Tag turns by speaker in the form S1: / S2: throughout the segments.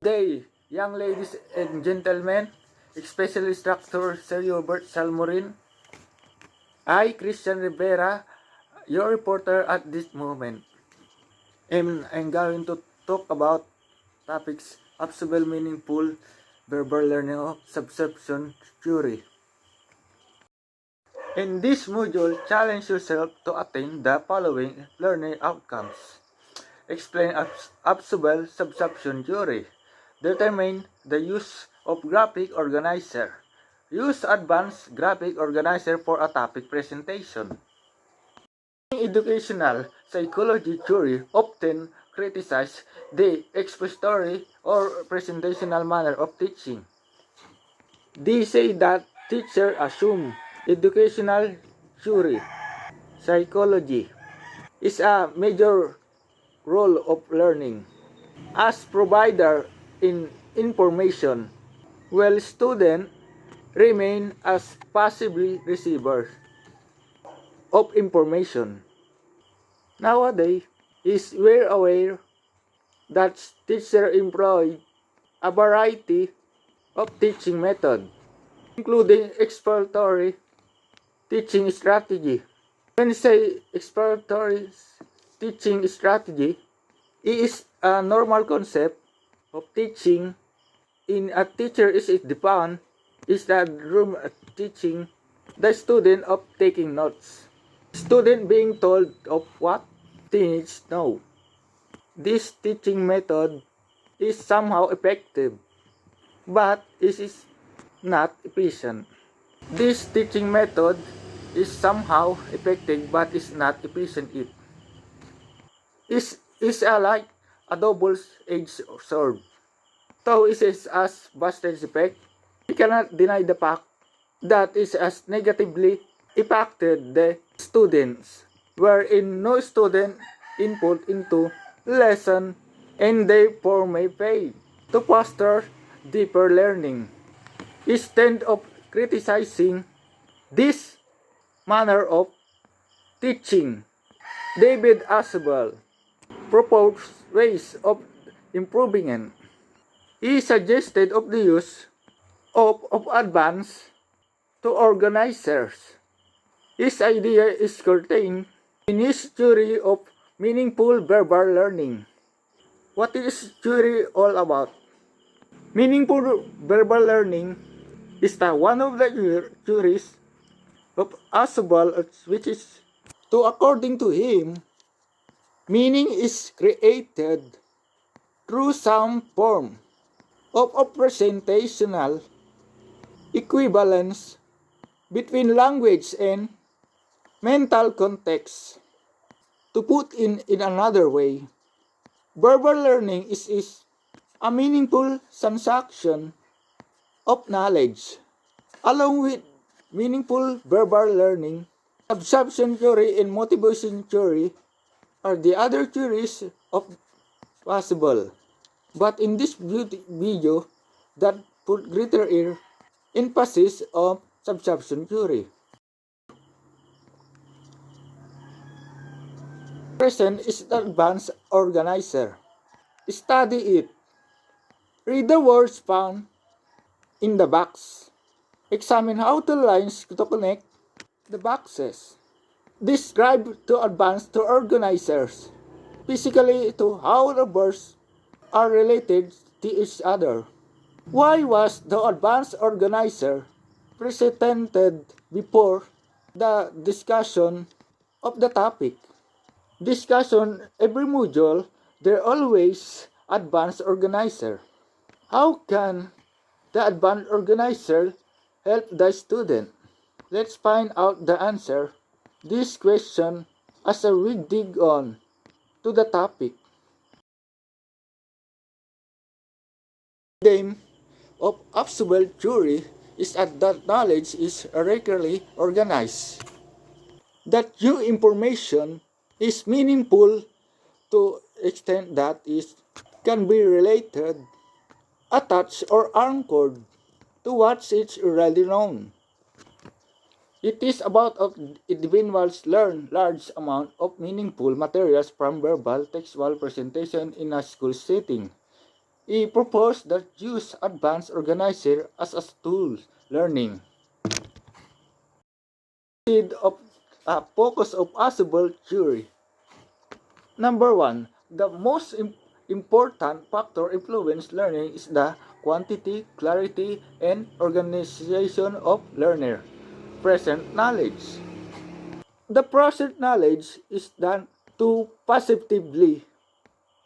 S1: Day, young ladies and gentlemen, especially instructor Sir Hubert Salmorin, I, Christian Rivera, your reporter at this moment, I'm going to talk about topics Ausubel meaningful verbal learning of subsumption theory. In this module, challenge yourself to attain the following learning outcomes. Explain Ausubel subsumption theory. Determine the use of graphic organizer. Use advanced graphic organizer for a topic presentation. Educational psychology theory often criticize the expository or presentational manner of teaching. They say that teachers assume educational theory, psychology, is a major role of learning as provider in information, while students remain as passively receivers of information. Nowadays, we're aware that teachers employ a variety of teaching methods, including exploratory teaching strategy. When we say exploratory teaching strategy, it is a normal concept of teaching. In a teacher is defined is the room teaching the student of taking notes. Student being told of what they need to know. This teaching method is somehow effective, but it is not efficient. This teaching method is somehow effective, but is not efficient. It is like a double-edged sword. Though it is as Bastian's effect, we cannot deny the fact that it has negatively impacted the students, wherein no student input into lesson and therefore may fail to foster deeper learning. Instead of criticizing this manner of teaching, David Ausubel proposed ways of improving it. He suggested of the use of advanced to organizers. His idea is contained in his theory of meaningful verbal learning. What is theory all about? Meaningful verbal learning is one of the theories of Ausubel, which is to, according to him, meaning is created through some form of presentational equivalence between language and mental context. To put in another way, verbal learning is a meaningful transaction of knowledge. Along with meaningful verbal learning, subsumption theory and motivation theory are the other theories of possible. But in this video, that put greater emphasis on subsumption theory. Present is the advanced organizer. Study it. Read the words found in the box. Examine how the lines to connect the boxes. Describe to advanced to organizers, physically to how the words are related to each other. Why was the advanced organizer presented before the discussion of the topic? Discussion every module, there always advanced organizer. How can the advanced organizer help the student? Let's find out the answer this question as we dig on to the topic. The aim of Ausubel theory is that knowledge is regularly organized. That new information is meaningful to extent that it can be related, attached, or anchored to what is already known. It is about individuals learn large amount of meaningful materials from verbal textual presentation in a school setting. He proposed that use advanced organizer as a tool learning. Instead of a focus of Ausubel theory. Number 1, the most important factor influence learning is the quantity, clarity, and organization of learner present knowledge. The present knowledge is done to positively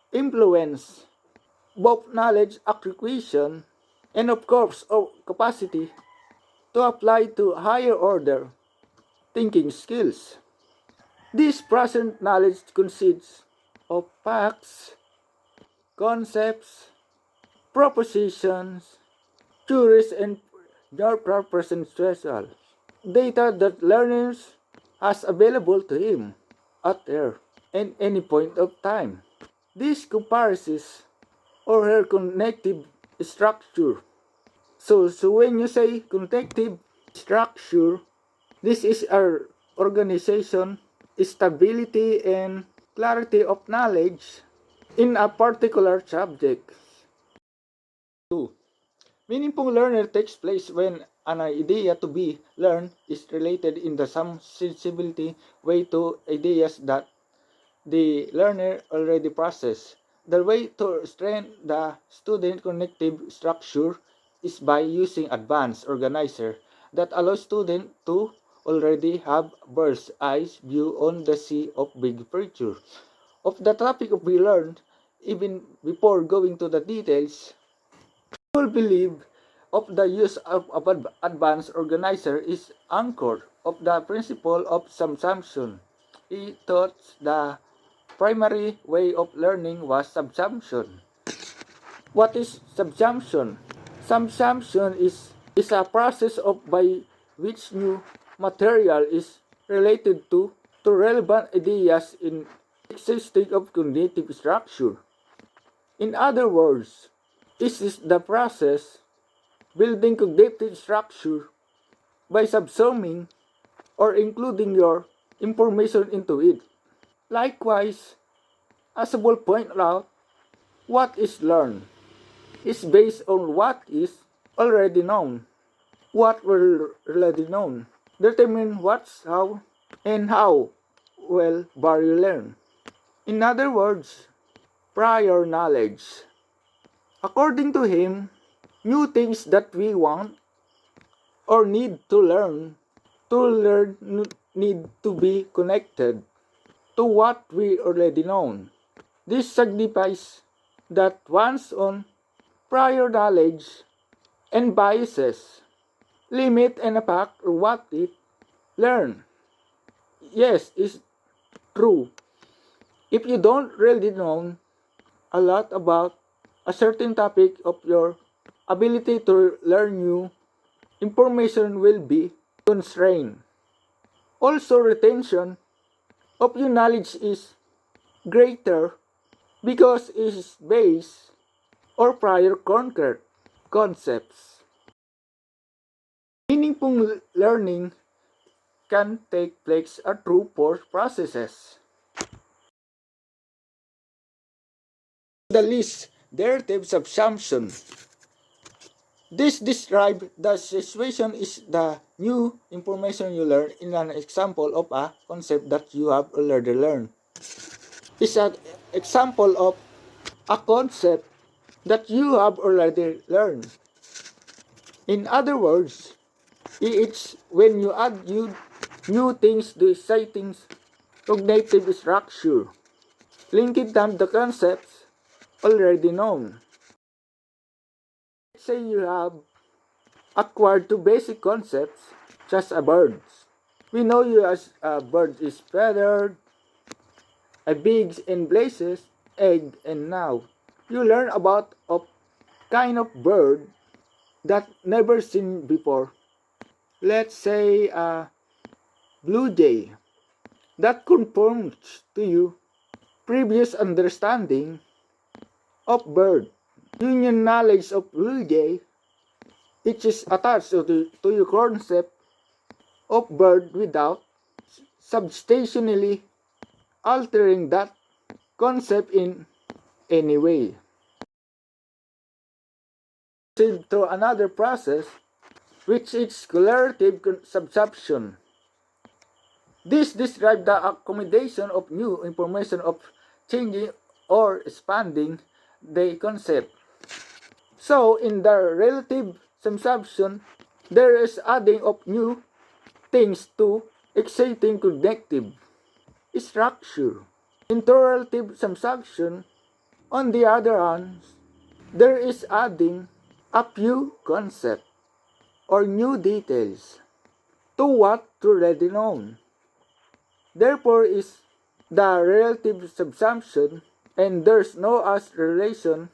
S1: influence both knowledge acquisition and of course of capacity to apply to higher order thinking skills. This present knowledge consists of facts, concepts, propositions, theories, and representations. Data that learners has available to him at her and any point of time. This comprises or her connective structure. So when you say connective structure, this is our organization, stability, and clarity of knowledge in a particular subject. 2. Meaningful learning takes place when an idea to be learned is related in the some sensibility way to ideas that the learner already processed. The way to strengthen the student connective structure is by using advanced organizer that allows students to already have bird's eye view on the sea of big picture of the topic of be learned. Even before going to the details, people believe of the use of advanced organizer is anchored of the principle of subsumption. He thought the primary way of learning was subsumption. What is subsumption? Subsumption is a process of by which new material is related to relevant ideas in existing of cognitive structure. In other words, this is the process building cognitive structure by subsuming or including your information into it. Likewise, Ausubel pointed out, what is learned is based on what is already known. What were already known determine what's how and how well Barry learn. In other words, prior knowledge. According to him, new things that we want or need to learn need to be connected to what we already know. This signifies that one's own prior knowledge and biases limit and impact what it learns. Yes, it's true. If you don't really know a lot about a certain topic of your ability to learn new information will be constrained. Also, retention of your knowledge is greater because it is based or prior concrete concepts. Meaningful learning can take place through four processes. The least derivative subsumption. This describes the situation is the new information you learn in an example of a concept that you have already learned. It's an example of a concept that you have already learned. In other words, it's when you add new things to exciting cognitive structure, linking them to concepts already known. Let's say you have acquired two basic concepts, such as birds. We know you as a bird is feathered, a big and blazes, egg, and now you learn about a kind of bird that never seen before. Let's say a blue jay. That confirms to you previous understanding of bird. Union knowledge of blue jay, it is attached to your concept of bird without substantially altering that concept in any way. proceed to another process, which is cumulative subsumption. This describes the accommodation of new information of changing or expanding the concept. So, in the relative subsumption, there is adding of new things to exciting cognitive structure. In relative subsumption, on the other hand, there is adding a few concepts or new details to what already known. Therefore is the relative subsumption, and there's no as relation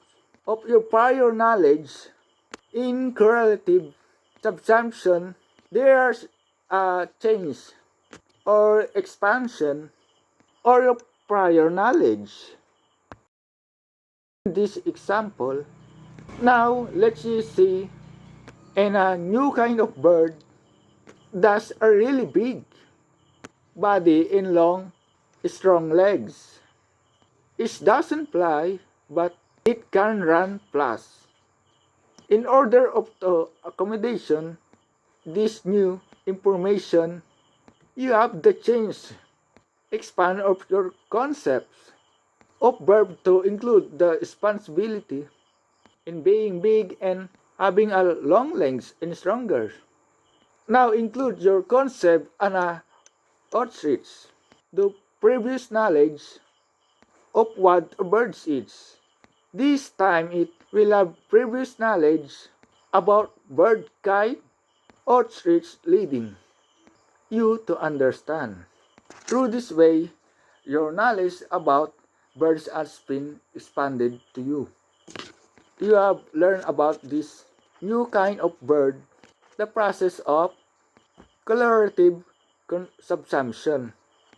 S1: of your prior knowledge. In correlative subsumption, there's a change or expansion or your prior knowledge. In this example, now let's see a new kind of bird that's a really big body and long, strong legs. It doesn't fly, but it can run plus. In order of accommodation this new information, you have the change, expand of your concepts of verb to include the responsibility in being big and having a long legs and stronger. Now include your concept and a ostrich, the previous knowledge of what a bird is. This time it will have previous knowledge about bird kind, ostrich leading you to understand. Through this way, your knowledge about birds has been expanded to you. You have learned about this new kind of bird, the process of cumulative subsumption.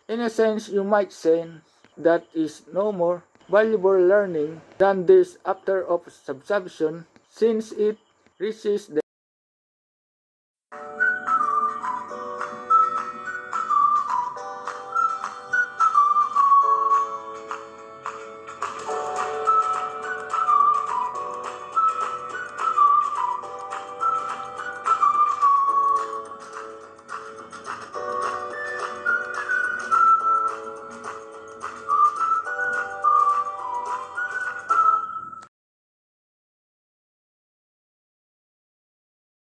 S1: In a sense, you might say that is no more valuable learning than this after of subsumption, since it reaches the